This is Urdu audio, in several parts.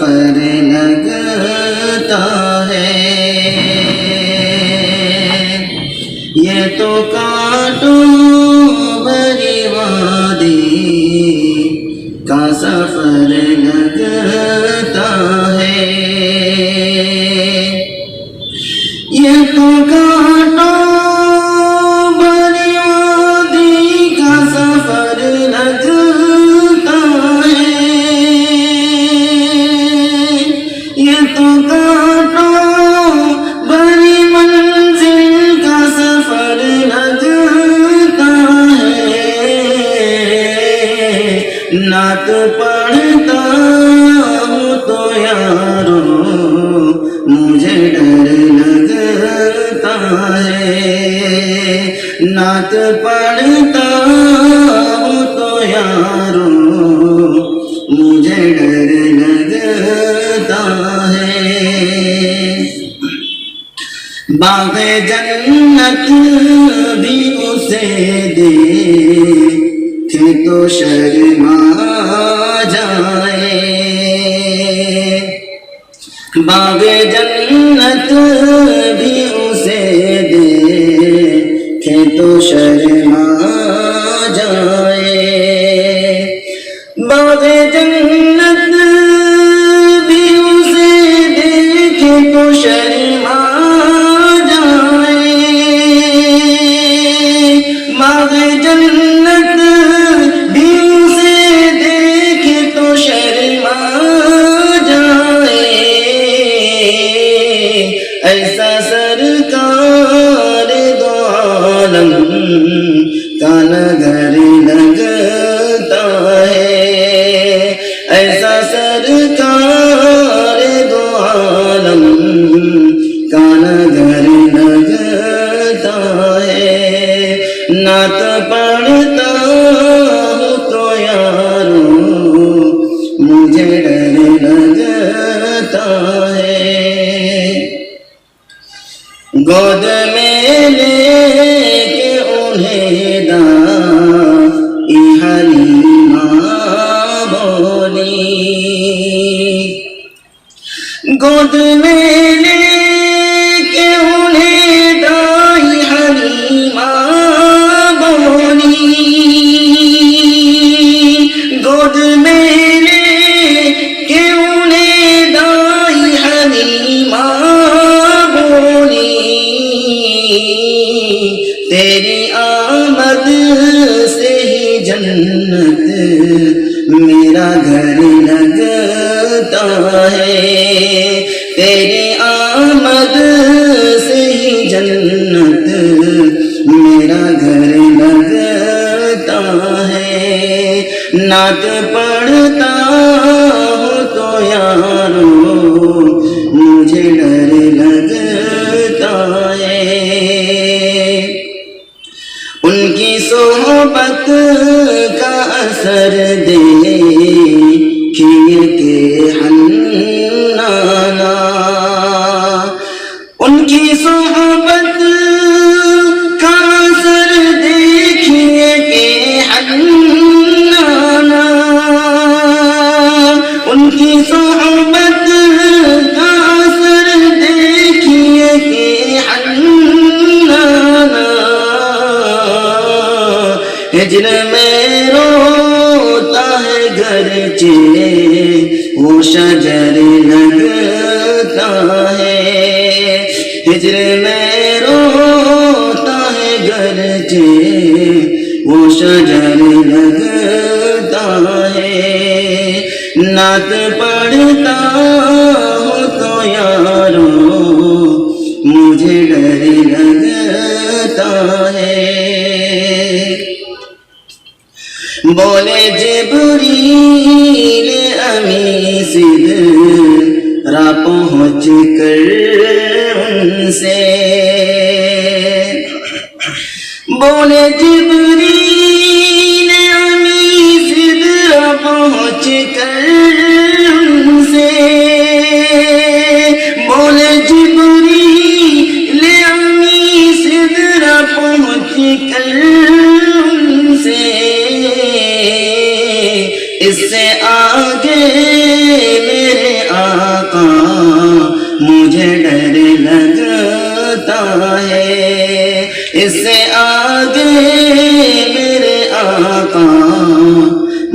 سفر لگتا ہے، یہ تو کانٹوں بھری وادی کا سفر لگتا ہے، یہ تو کانٹوں بھری وادی کا سفر لگتا ہے، یہ تو کانٹوں بھری منزل کا سفر لگتا ہے، نعت پڑھتا ہوں تو یارو مجھے ڈر لگتا ہے، نعت پڑھتا ہوں تو یارو مجھے ڈر لگتا ہے، باغ جنت بھی اسے دیکھے تو شرما جائے، باغ جنت بھی اسے دیکھے تو شرما جائے، باغ جنت بھی اسے دیکھے تو شرما جائے، باغ جنت بھی اسے دیکھے تو شرما جائے، ایسا سرکار دو عالم کا نگر لگتا ہے، ایسا سرکار دو عالم کا نگر لگتا ہے، نعت پڑھتا ہوں تو یارو مجھے ڈر لگتا ہے، گود میں لے کے انہیں دائی حلیمہ بولی، گود میں لے کے انہیں دائی حلیمہ بولی، گود میں لے کے انہیں دائی حلیمہ بولی، تیری آمد سے ہی جنت میرا گھر لگتا ہے، تیری آمد سے ہی جنت میرا گھر لگتا ہے، نعت پڑھتا ہوں تو یارو مجھے ڈر لگتا ہے، ان کی صحبت کا اثر دیکھیے کہ حنانا، ان کی صحبت کا اثر دیکھیے کہ حنانا، ان کی صحبت کا اثر دیکھیے کہ حنانا، ہجر میں روتا ہے گرچہ وہ شجر لگتا ہے، ہجر میں روتا ہے گرچہ وہ شجر لگتا ہے، نعت پڑھتا ہوں تو یارو مجھے ڈر لگتا ہے، بولے جبریل امی سدرا پہنچ کر ان سے، بولے جبریل امی سدرا پہنچ کر ان سے، بولے جبریل امی سدرا پہنچ کر ان سے، اس سے آگے میرے ہے، اس سے آگے میرے آقا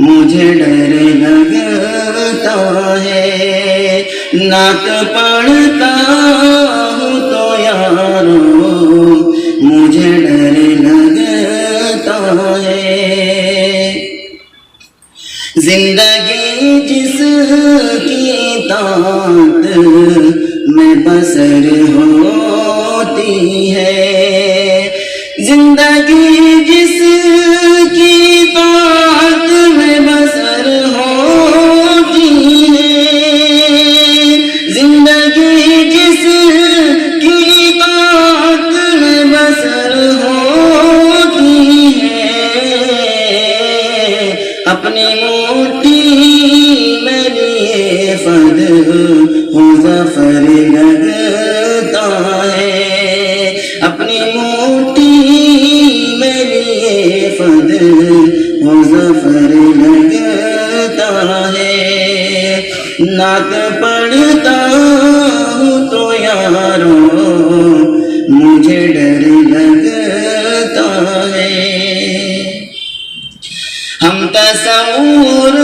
مجھے ڈر لگتا ہے، نعت پڑھتا ہوں تو یارو مجھے ڈر لگتا ہے، زندگی جس کی طاقت میں بسر ہوتی ہے، زندگی جس کی طاقت میں بسر ہوتی ہے، زندگی جس کی طاقت میں بسر ہوتی ہے، اپنی میں لیے فد ہو ظفر لگتا ہے، اپنی موٹی میں لیے فد ہو ظفر لگتا ہے، نعت پڑھتا ہوں تو یارو مجھے ڈر لگتا ہے، ہم تصور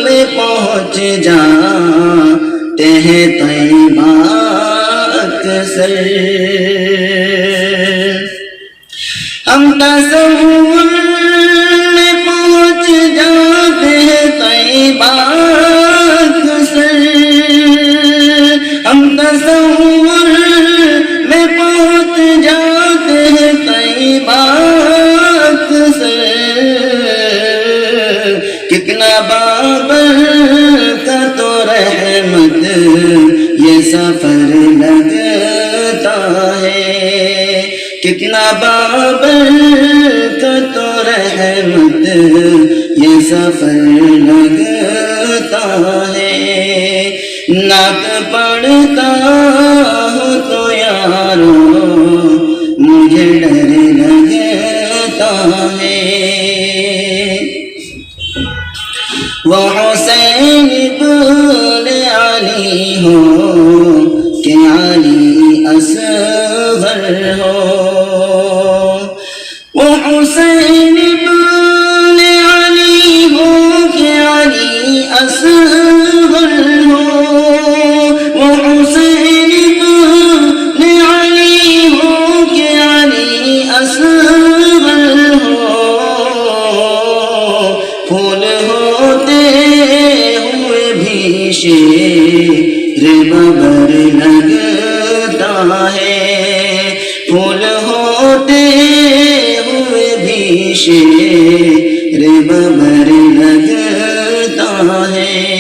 میں پہنچ جاتے ہیں طیبہ اکثر، ہم تصور میں پہنچ جاتے ہیں طیبہ اکثر، ہم تصور میں پہنچ جاتے ہیں طیبہ اکثر، کتنا بابر کا تو رحمت یہ سفر لگتا ہے، کتنا بابر کا تو رحمت یہ سفر لگتا ہے، نعت پڑھتا ہوں تو یارو مجھے ڈر لگتا ہے، وہ حسین ابن علی ہو کہ علی اصغر ہو، وہ حسین ابن علی ہو کہ علی اصغر ہو، وہ حسین ابن علی ہو کہ علی اصغر ہو، پھول ہوتے ہوئے بھی شیر ببر لگتا ہے، پھول ہوتے ہوئے بھی شیر ببر لگتا ہے،